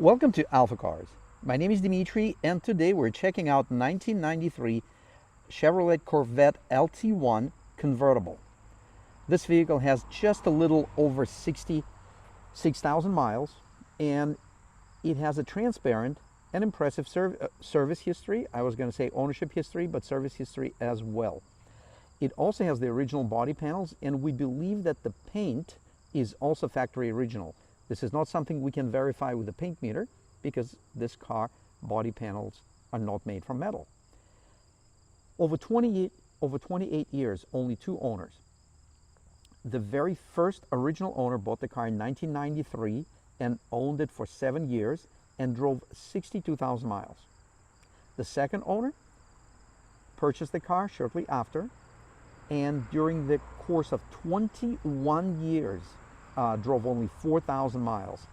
Welcome to AlphaCars. My name is Dimitri, and today we're checking out 1993 Chevrolet Corvette LT1 Convertible. This vehicle has just a little over 66,000 miles, and it has a transparent and impressive service history. I was going to say ownership history, but service history as well. It also has the original body panels, and we believe that the paint is also factory original. This is not something we can verify with a paint meter because this car body panels are not made from metal. Over 28 years, only 2 owners. The very first original owner bought the car in 1993 and owned it for 7 years and drove 62,000 miles. The second owner purchased the car shortly after, and during the course of 21 years, drove only 4,000 miles.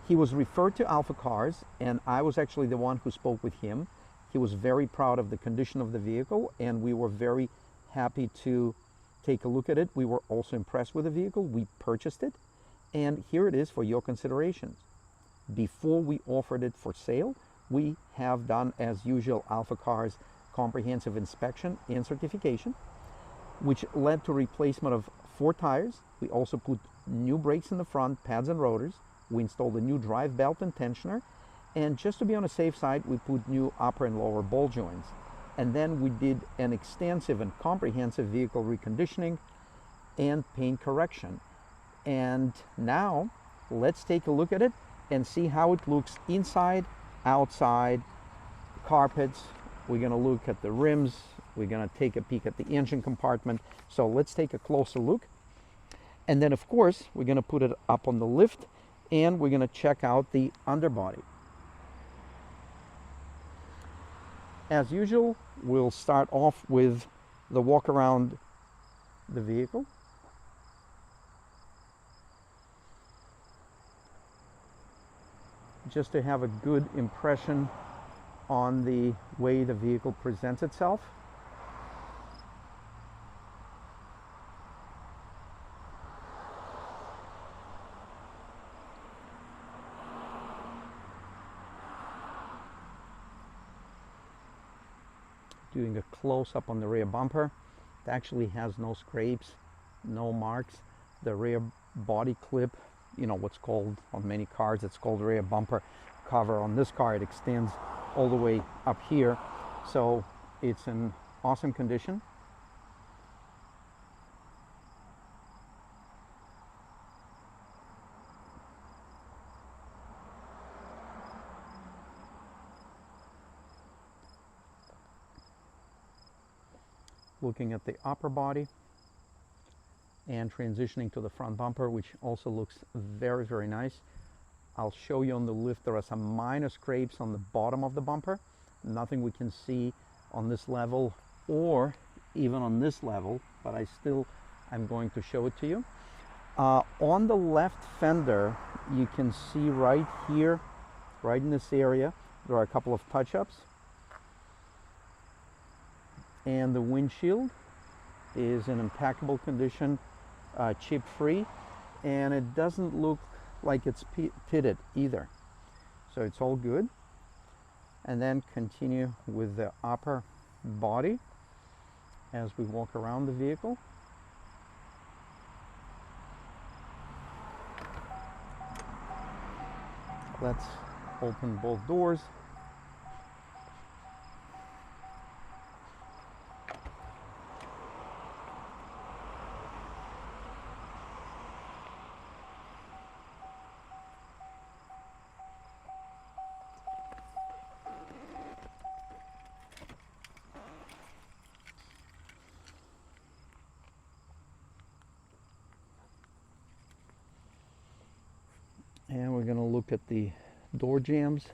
He was referred to AlphaCars, and I was actually the one who spoke with him. He was very proud of the condition of the vehicle, and we were very happy to take a look at it. We were also impressed with the vehicle. We purchased it, and here it is for your considerations. Before we offered it for sale, we have done, as usual, AlphaCars comprehensive inspection and certification, which led to replacement of 4 tires. We also put new brakes in the front, pads and rotors. We installed a new drive belt and tensioner, and just to be on the safe side, we put new upper and lower ball joints. And then we did an extensive and comprehensive vehicle reconditioning and paint correction. And now let's take a look at it and see how it looks inside, outside, carpets. We're going to look at the rims. We're going to take a peek at the engine compartment. So let's take a closer look. And then, of course, we're going to put it up on the lift, and we're going to check out the underbody. As usual, we'll start off with the walk around the vehicle. Just to have a good impression on the way the vehicle presents itself. Doing a close-up on the rear bumper. It actually has no scrapes, no marks. The rear body clip, you know what's called on many cars, it's called rear bumper cover. On this car, it extends all the way up here. So it's in awesome condition. Looking at the upper body and transitioning to the front bumper, which also looks very, very nice. I'll show you on the lift there are some minor scrapes on the bottom of the bumper. Nothing we can see on this level or even on this level, but I'm going to show it to you. On the left fender, you can see right here, right in this area, there are a couple of touch-ups. And the windshield is in impeccable condition, chip-free, and it doesn't look like it's pitted either. So it's all good. And then continue with the upper body as we walk around the vehicle. Let's open both doors. And we're going to look at the door jambs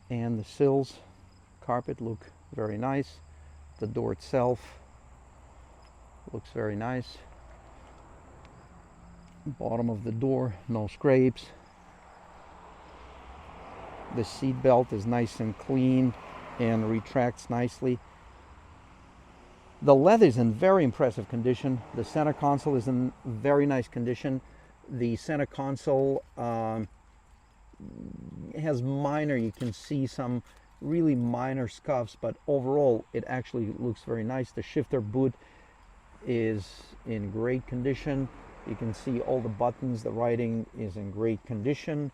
and the sills. Carpet look very nice. The door itself looks very nice. Bottom of the door, no scrapes. The seat belt is nice and clean and retracts nicely. The leather is in very impressive condition. The center console is in very nice condition. The center console has minor, you can see some really minor scuffs, but overall it actually looks very nice. The shifter boot is in great condition. You can see all the buttons, the writing is in great condition.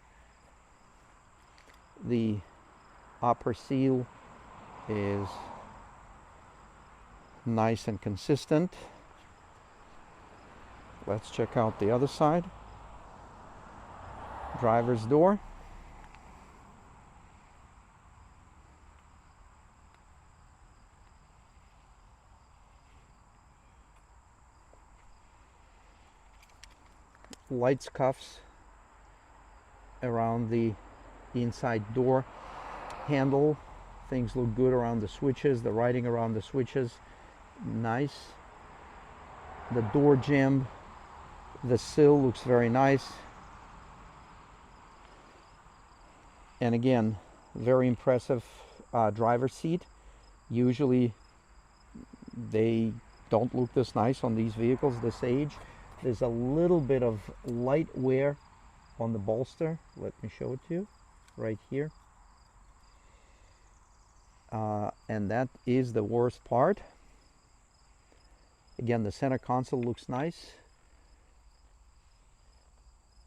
The upper seal is nice and consistent. Let's check out the other side. Driver's door. Light scuffs around the inside door handle. Things look good around the switches, the writing around the switches, nice. The door jamb, the sill looks very nice. And again, very impressive driver's seat. Usually they don't look this nice on these vehicles this age. There's a little bit of light wear on the bolster. Let me show it to you right here. And that is the worst part. Again, the center console looks nice.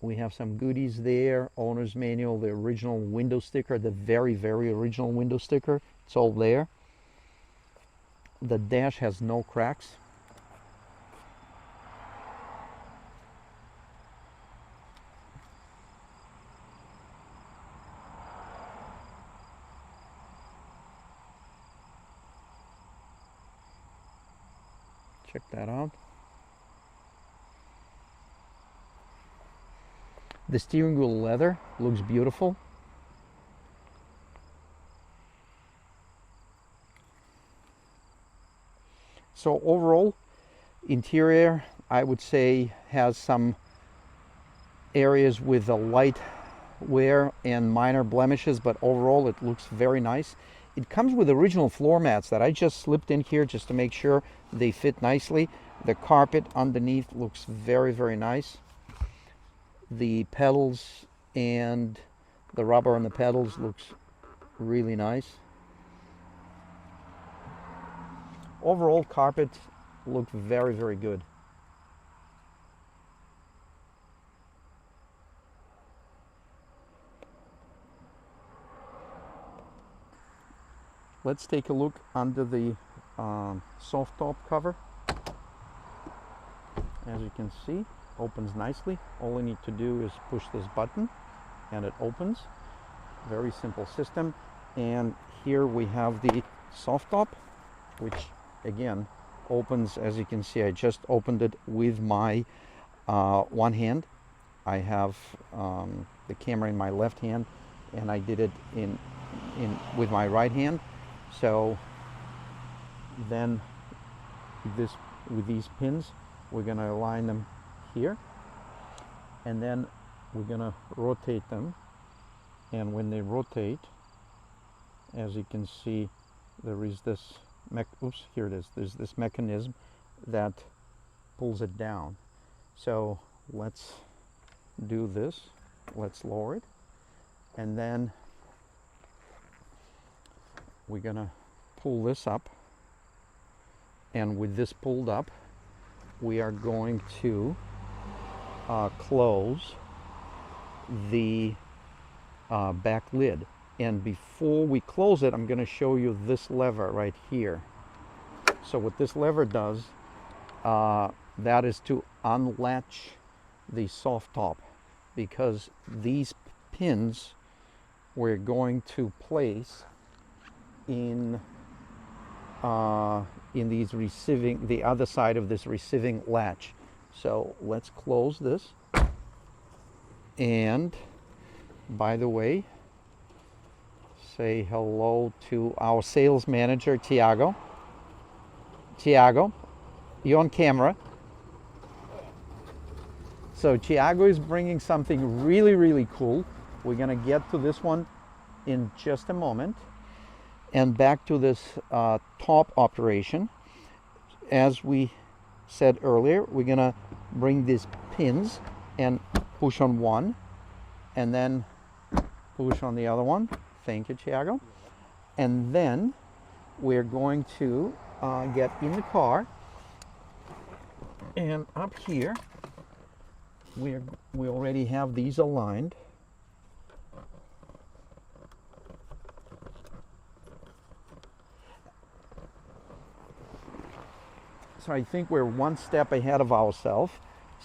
We have some goodies there. Owner's manual, the original window sticker, the very, very original window sticker. It's all there. The dash has no cracks. Check that out. The steering wheel leather looks beautiful. So overall, interior, I would say, has some areas with a light wear and minor blemishes, but overall it looks very nice. It comes with original floor mats that I just slipped in here just to make sure they fit nicely. The carpet underneath looks very, very nice. The pedals and the rubber on the pedals looks really nice. Overall, carpet looked very, very good. Let's take a look under the soft top cover. As you can see, opens nicely. All you need to do is push this button and it opens. Very simple system. And here we have the soft top, which again opens. As you can see, I just opened it with my one hand. I have the camera in my left hand and I did it with my right hand. So then with these pins, we're going to align them here, and then we're going to rotate them. And when they rotate, as you can see, there is this here it is. There's this mechanism that pulls it down. So let's do this. Let's lower it, and then we're gonna pull this up, and with this pulled up, we are going to close the back lid. And before we close it, I'm going to show you this lever right here. So what this lever does, that is to unlatch the soft top, because these pins we're going to place in these receiving, the other side of this receiving latch. So let's close this. And by the way, say hello to our sales manager, Tiago. Tiago, you're on camera. So Tiago is bringing something really, really cool. We're gonna get to this one in just a moment. And back to this top operation. As we said earlier, we're gonna bring these pins and push on one, and then push on the other one. Thank you, Thiago. And then we're going to get in the car, and up here we already have these aligned. So I think we're one step ahead of ourselves.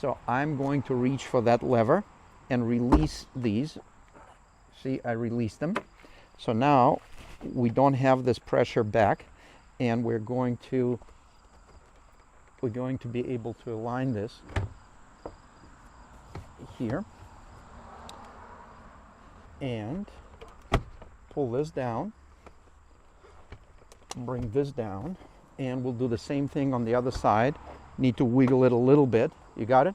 So I'm going to reach for that lever and release these. See, I released them. So now we don't have this pressure back, and we're going to be able to align this here and pull this down, bring this down, and we'll do the same thing on the other side. Need to wiggle it a little bit. You got it?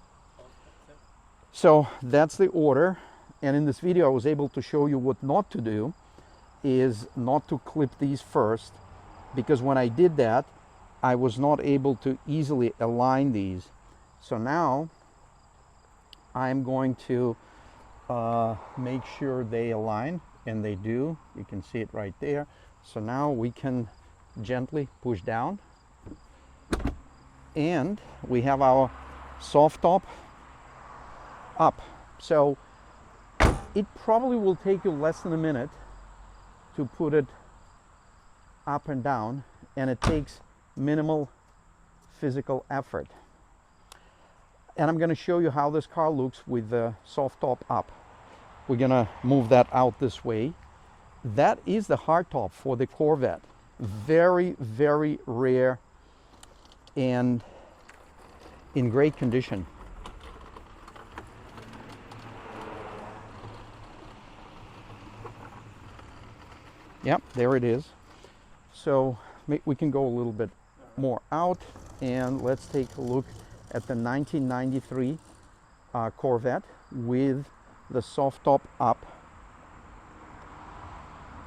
So that's the order. And in this video I was able to show you what not to do, is not to clip these first, because when I did that I was not able to easily align these. So now I'm going to make sure they align, and they do. You can see it right there. So now we can gently push down, and we have our soft top up. So it probably will take you less than a minute to put it up and down, and it takes minimal physical effort. And I'm going to show you how this car looks with the soft top up. We're going to move that out this way. That is the hardtop for the Corvette. Very, very rare and in great condition. Yep, there it is. So we can go a little bit more out, and let's take a look at the 1993 Corvette with the soft top up.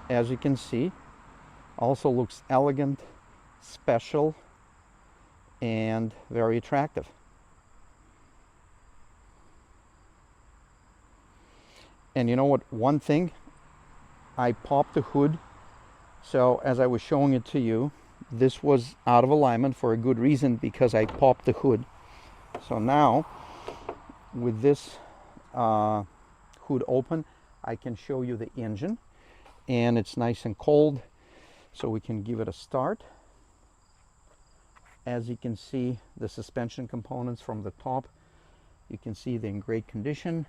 As you can see, also looks elegant, special, and very attractive. And you know what, one thing, I popped the hood. So as I was showing it to you, this was out of alignment for a good reason, because I popped the hood. So now with this hood open, I can show you the engine, and it's nice and cold, so we can give it a start. As you can see, the suspension components from the top, you can see they're in great condition.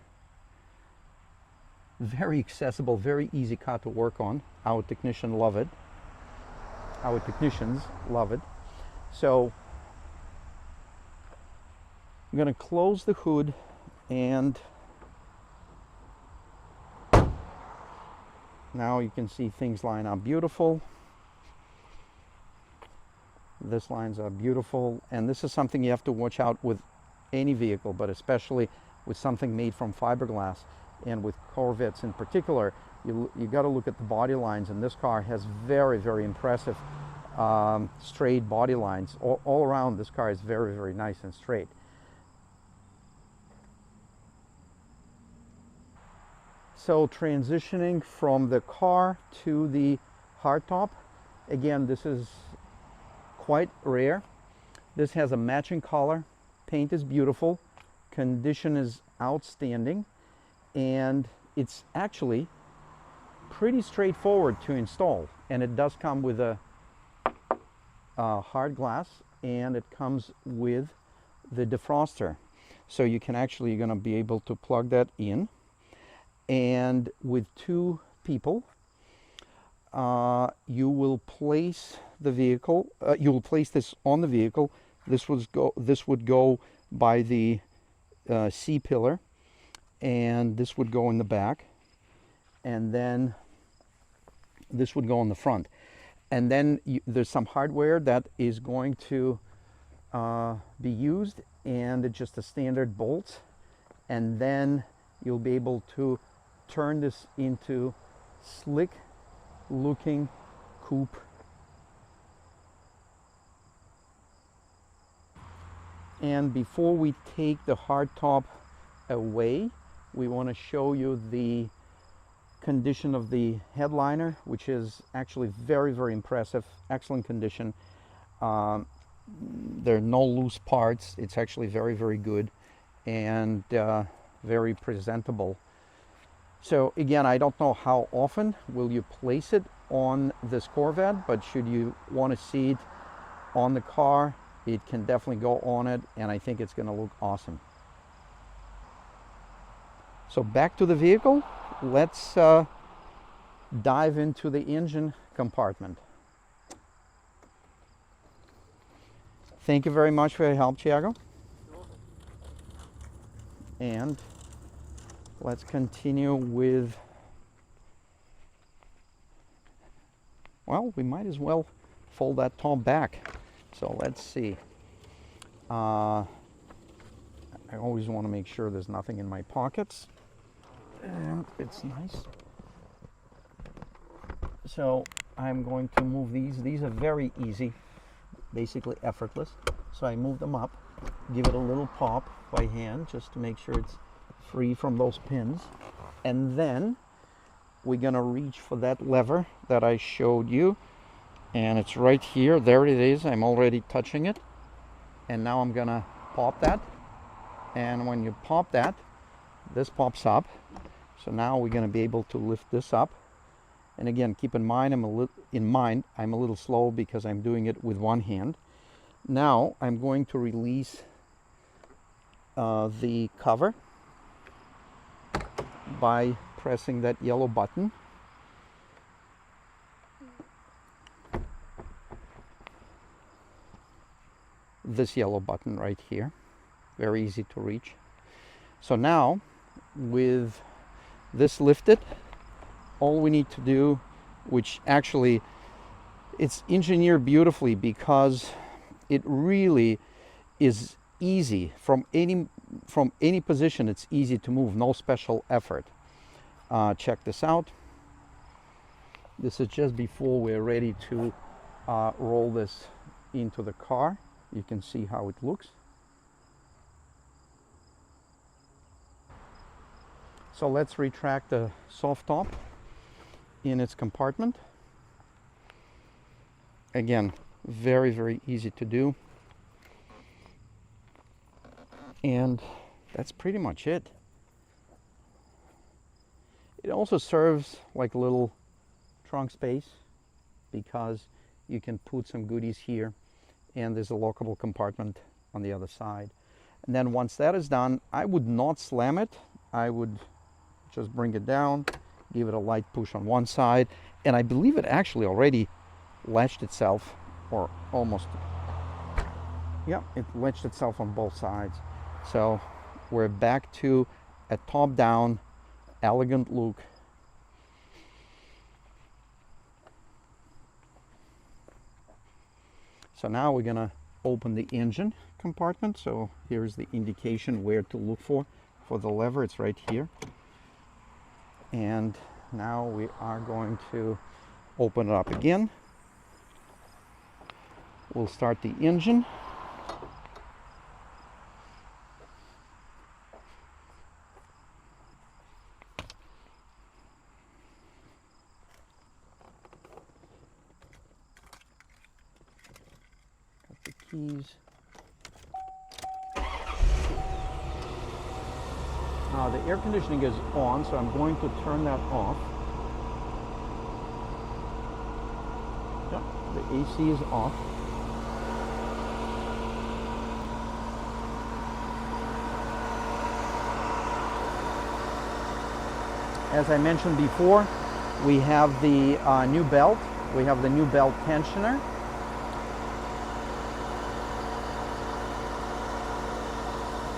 Very accessible, very easy car to work on. Our technicians love it. So I'm going to close the hood, and now you can see things line up beautiful. This lines up beautiful, and this is something you have to watch out with any vehicle, but especially with something made from fiberglass. And with Corvettes in particular, you got to look at the body lines, and this car has very, very impressive straight body lines. All around, this car is very, very nice and straight. So transitioning from the car to the hardtop, again, this is quite rare. This has a matching color, paint is beautiful, condition is outstanding, and it's actually pretty straightforward to install. And it does come with a hard glass, and it comes with the defroster. So you can actually, you're going to be able to plug that in, and with two people, you will place the vehicle. You will place this on the vehicle. This would go by the C pillar, and this would go in the back, and then this would go in the front. And then there's some hardware that is going to be used, and it's just a standard bolt, and then you'll be able to turn this into slick looking coupe. And before we take the hardtop away, we want to show you the condition of the headliner, which is actually very, very impressive. Excellent condition. There are no loose parts. It's actually very, very good and very presentable. So again, I don't know how often will you place it on this Corvette, but should you want to see it on the car, it can definitely go on it, and I think it's going to look awesome. So back to the vehicle. Let's dive into the engine compartment. Thank you very much for your help, Thiago. And let's continue with, well, we might as well fold that top back. So let's see. I always want to make sure there's nothing in my pockets. And it's nice. So I'm going to move these. These are very easy, basically effortless. So I move them up, give it a little pop by hand just to make sure it's free from those pins. And then we're gonna reach for that lever that I showed you. And it's right here. There it is. I'm already touching it. And now I'm gonna pop that. And when you pop that, this pops up. So now we're gonna be able to lift this up. And again, keep in mind I'm a little slow because I'm doing it with one hand. Now I'm going to release the cover by pressing that yellow button. This yellow button right here. Very easy to reach. So now with this lifted, all we need to do, which actually it's engineered beautifully because it really is easy from any position. It's easy to move, no special effort. Check this out. This is just before we're ready to roll this into the car. You can see how it looks. So let's retract the soft top in its compartment. Again, very, very easy to do. And that's pretty much it. It also serves like a little trunk space because you can put some goodies here, and there's a lockable compartment on the other side. And then once that is done, I would not slam it. I would just bring it down, give it a light push on one side, and I believe it actually already latched itself, or almost. Yeah, it latched itself on both sides. So we're back to a top-down, elegant look. So now we're gonna open the engine compartment. So here's the indication where to look for the lever. It's right here. And now we are going to open it up again. We'll start the engine. Got the keys. Now the air conditioning is on, so I'm going to turn that off. Yeah, the AC is off. As I mentioned before, we have the new belt. We have the new belt tensioner.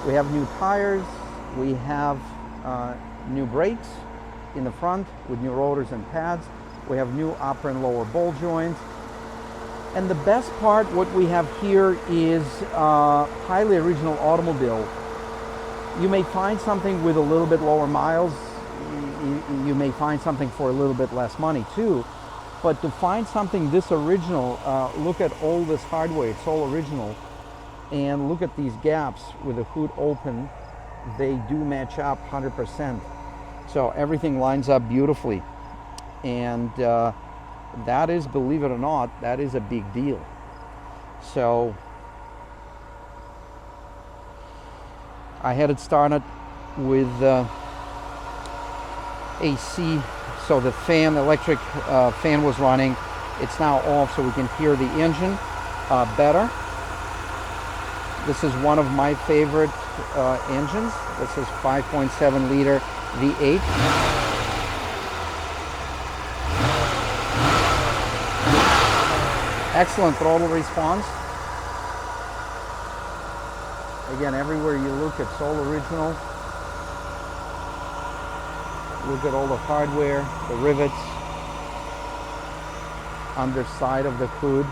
We have new tires. We have new brakes in the front with new rotors and pads. We have new upper and lower ball joints. And the best part, what we have here is highly original automobile. You may find something with a little bit lower miles. You may find something for a little bit less money too. But to find something this original, look at all this hardware, it's all original. And look at these gaps with the hood open. They do match up 100%. So everything lines up beautifully, and that is, believe it or not, that is a big deal. So I had it started with AC, so the fan, electric fan was running. It's now off, so we can hear the engine better. This is one of my favorite engines. This is 5.7 liter V8. Excellent throttle response. Again, everywhere you look, it's all original. Look at all the hardware, the rivets, underside of the hood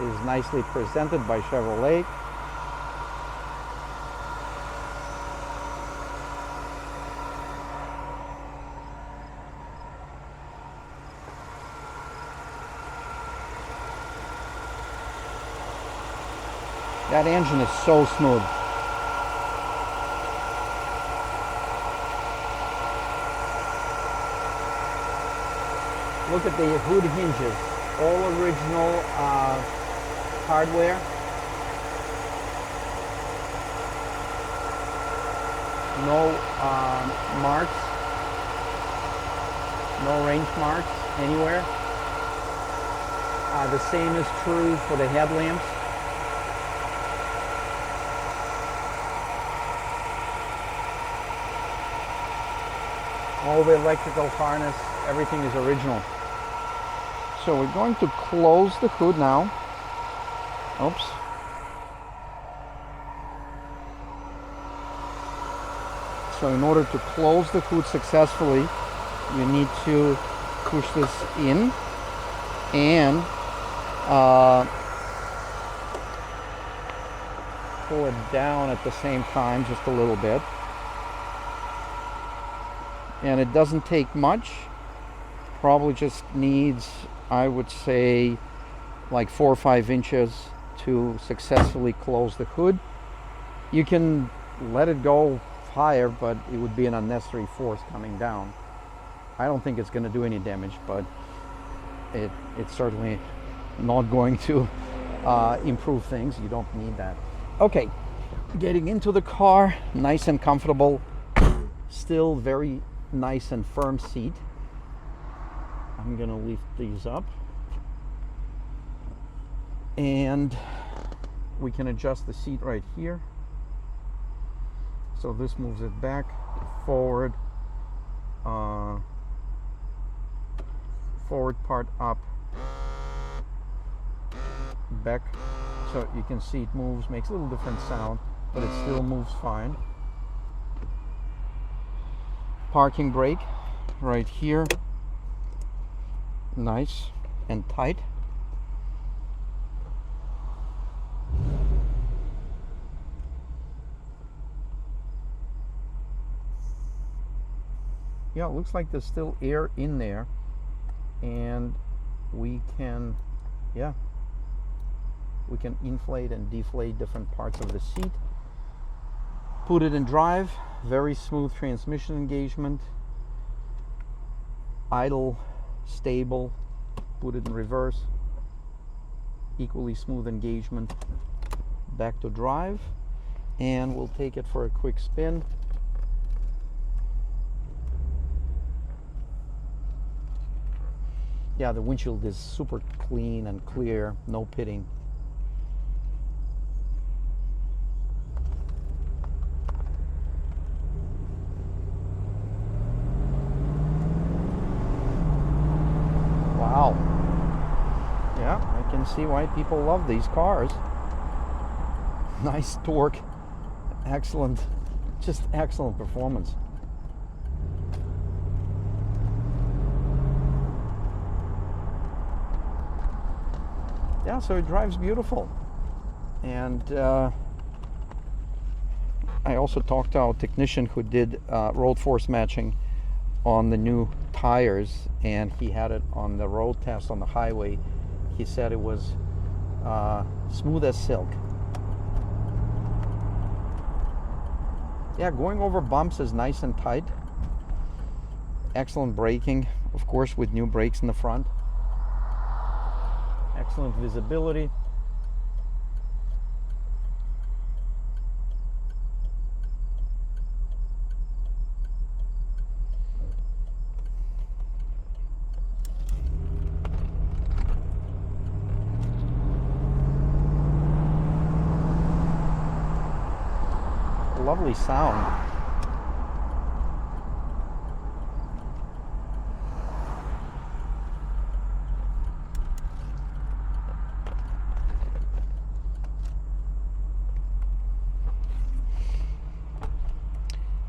is nicely presented by Chevrolet. That engine is so smooth. Look at the hood hinges, all original hardware. No marks, no range marks anywhere. The same is true for the headlamps. All the electrical harness, everything is original. So we're going to close the hood now. Oops. So in order to close the hood successfully, you need to push this in and pull it down at the same time, just a little bit. And it doesn't take much, probably just needs, I would say, like 4 or 5 inches to successfully close the hood. You can let it go higher, but it would be an unnecessary force coming down. I don't think it's going to do any damage, but it's certainly not going to improve things. You don't need that. Okay, getting into the car, nice and comfortable, still very nice and firm seat. I'm gonna lift these up and we can adjust the seat right here. So this moves it back, forward, forward part up, back. So you can see it moves, makes a little different sound, but it still moves fine. Parking brake right here, nice and tight. Yeah, it looks like there's still air in there, and we can, yeah, we can inflate and deflate different parts of the seat. Put it in drive, very smooth transmission engagement. Idle, stable. Put it in reverse, equally smooth engagement. Back to drive, and we'll take it for a quick spin. Yeah, the windshield is super clean and clear, no pitting. Wow. Yeah, I can see why people love these cars. Nice torque, excellent, just excellent performance. Yeah, so it drives beautiful. And I also talked to our technician who did road force matching on the new tires, and he had it on the road test on the highway. He said it was smooth as silk. Yeah, going over bumps is nice and tight. Excellent braking, of course, with new brakes in the front. Excellent visibility. Lovely sound.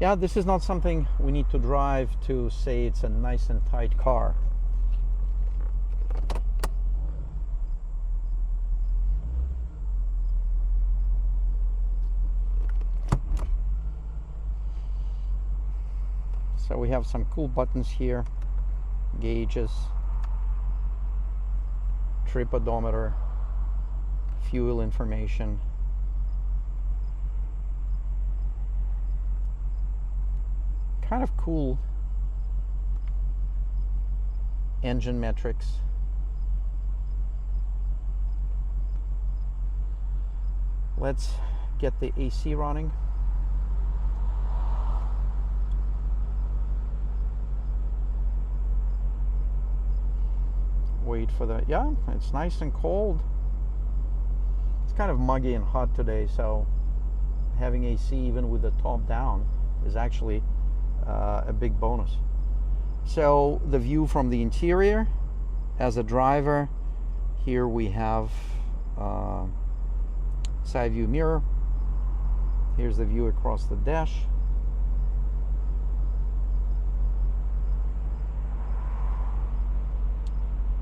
Yeah, this is not something we need to drive to say it's a nice and tight car. So we have some cool buttons here, gauges, trip odometer, fuel information. Kind of cool engine metrics. Let's get the AC running. Wait for the, yeah, it's nice and cold. It's kind of muggy and hot today, so having AC even with the top down is actually a big bonus. So the view from the interior as a driver, here we have side view mirror. Here's the view across the dash.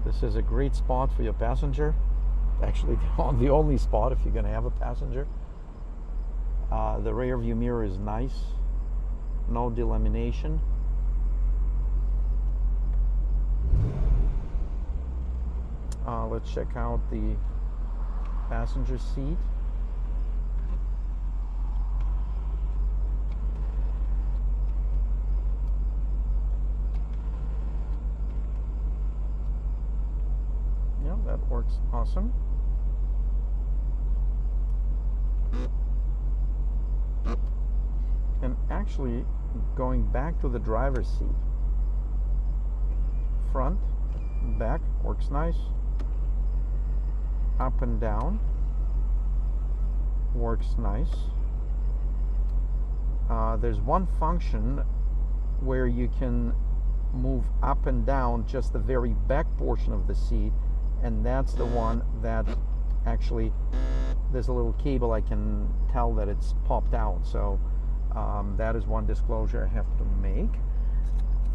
This is a great spot for your passenger. Actually, the only spot if you're going to have a passenger. The rear view mirror is nice. No delamination. Let's check out the passenger seat. Yeah, that works awesome. And actually, going back to the driver's seat, front, back, works nice. Up and down, works nice. There's one function where you can move up and down just the very back portion of the seat, and that's the one that actually, there's a little cable I can tell that it's popped out. So that is one disclosure I have to make.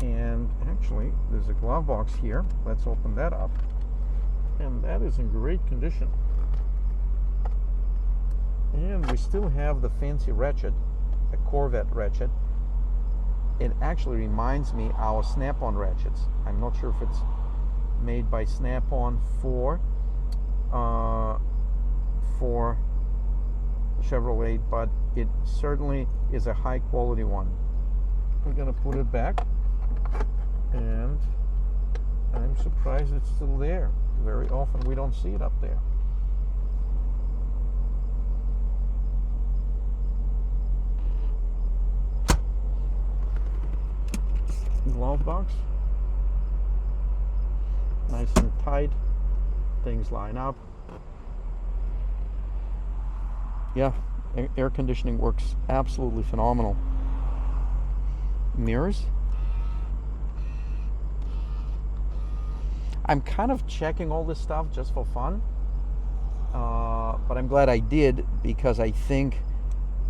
And actually, there's a glove box here. Let's open that up. And that is in great condition. And we still have the fancy ratchet, a Corvette ratchet. It actually reminds me our Snap-on ratchets. I'm not sure if it's made by Snap-on for Chevrolet, but it certainly is a high quality one. We're gonna put it back, and I'm surprised it's still there. Very often we don't see it up there. Glove box, nice and tight, things line up. Yeah, air conditioning works absolutely phenomenal. Mirrors, I'm kind of checking all this stuff just for fun, but I'm glad I did, because I think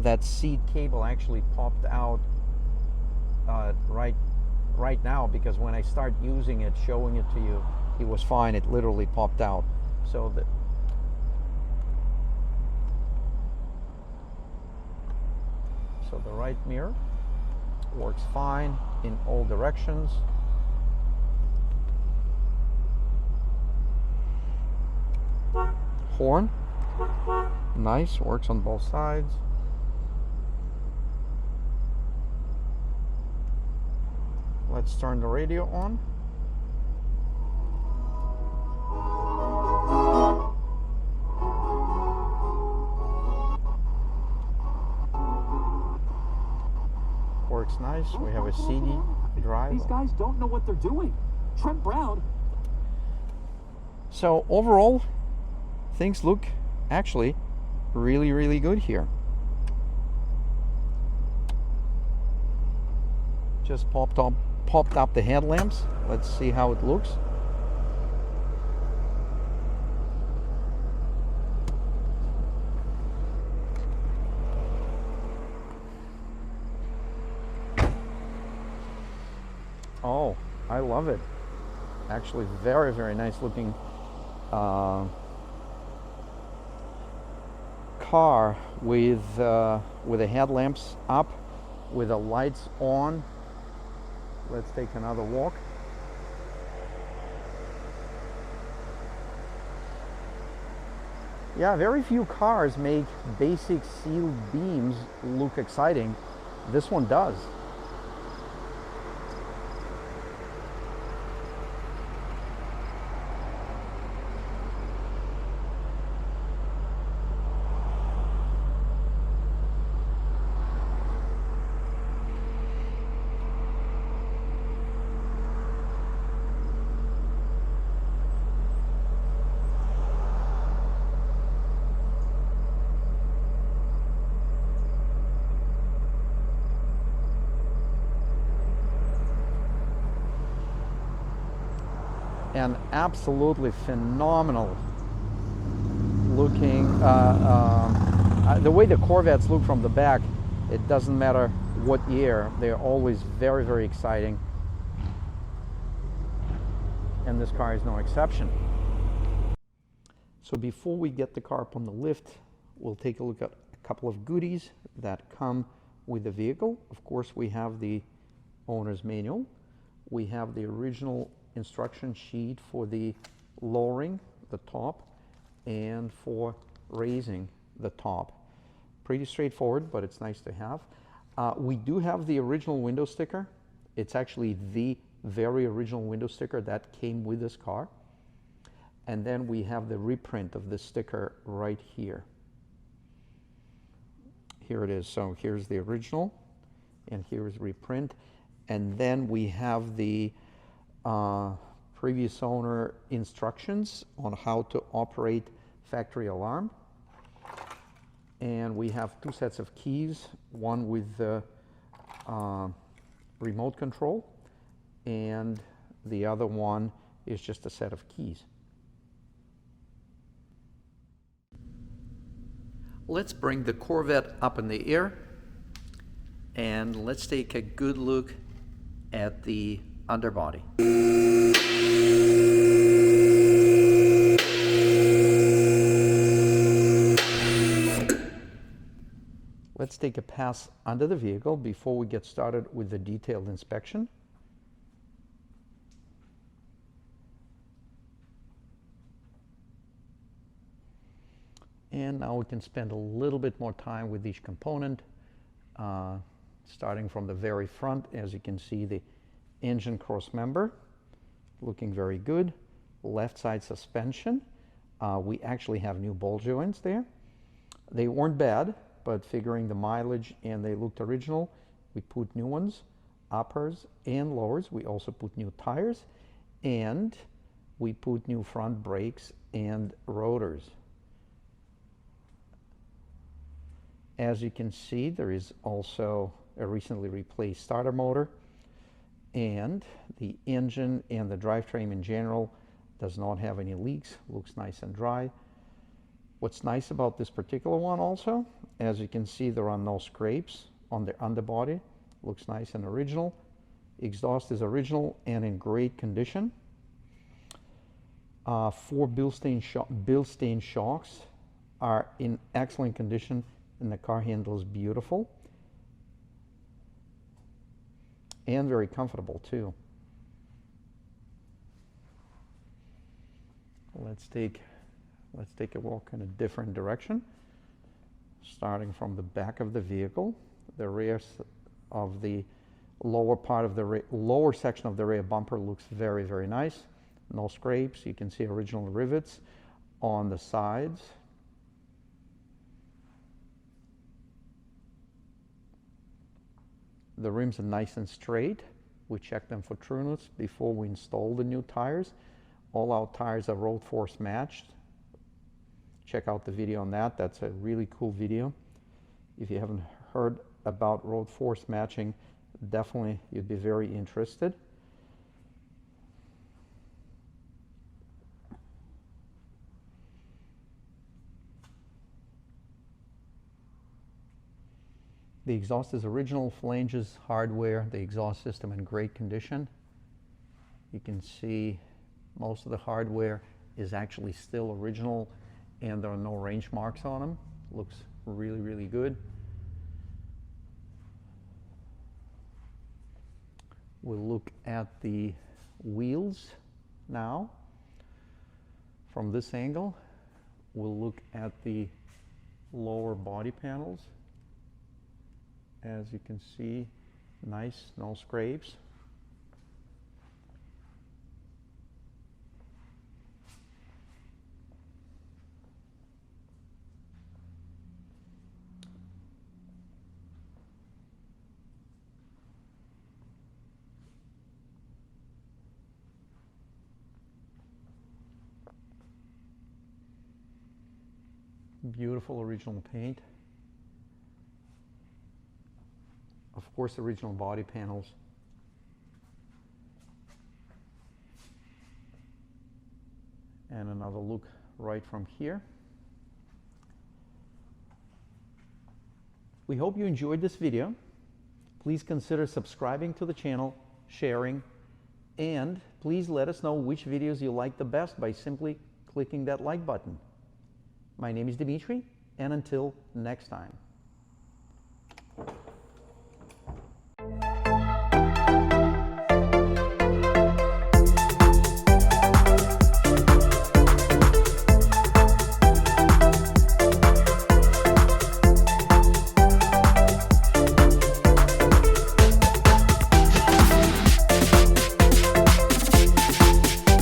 that seat cable actually popped out right now, because when I start using it, showing it to you, it was fine. It literally popped out. So the right mirror works fine in all directions. Horn, nice, works on both sides. Let's turn the radio on. Works nice. We have a CD drive. These guys don't know what they're doing. Trent Brown. So overall, things look actually really, really good here. Just popped up the headlamps. Let's see how it looks. Oh, I love it. Actually, very, very nice looking car with the headlamps up, with the lights on. Let's take another walk. Yeah, very few cars make basic sealed beams look exciting. This one does. And absolutely phenomenal looking. The way the Corvettes look from the back, it doesn't matter what year, they're always very, very exciting. And this car is no exception. So before we get the car up on the lift, we'll take a look at a couple of goodies that come with the vehicle. Of course, we have the owner's manual. We have the original instruction sheet for the lowering the top and for raising the top. Pretty straightforward, but it's nice to have. We do have the original window sticker. It's actually the very original window sticker that came with this car. And then we have the reprint of the sticker right here. Here it is. So here's the original, and here's reprint. And then we have the previous owner instructions on how to operate factory alarm. And we have two sets of keys, one with the remote control, and the other one is just a set of keys. Let's bring the Corvette up in the air, and let's take a good look at the underbody. Let's take a pass under the vehicle before we get started with the detailed inspection. And now we can spend a little bit more time with each component, starting from the very front. As you can see, the engine cross member looking very good. Left side suspension, we actually have new ball joints there. They weren't bad, but figuring the mileage and they looked original, we put new ones, uppers and lowers. We also put new tires, and we put new front brakes and rotors. As you can see, there is also a recently replaced starter motor, and the engine and the drivetrain in general does not have any leaks, looks nice and dry. What's nice about this particular one also, as you can see, there are no scrapes on the underbody, looks nice and original. Exhaust is original and in great condition. 4 bilge-stain shocks are in excellent condition, and the car handles beautiful and very comfortable too. Let's take a walk in a different direction, starting from the back of the vehicle. The rear of the Lower part of the lower section of the rear bumper looks very, very nice. No scrapes. You can see original rivets on the sides. The rims are nice and straight. We checked them for trueness before we installed the new tires. All our tires are road force matched. Check out the video on that. That's a really cool video. If you haven't heard about road force matching, definitely you'd be very interested. The exhaust is original flanges, hardware, the exhaust system in great condition. You can see most of the hardware is actually still original and there are no range marks on them. Looks really, really good. We'll look at the wheels now. From this angle, we'll look at the lower body panels. As you can see, nice, no scrapes. Beautiful original paint. Of course, original body panels. And another look right from here. We hope you enjoyed this video. Please consider subscribing to the channel, sharing, and please let us know which videos you like the best by simply clicking that like button. My name is Dimitri, and until next time.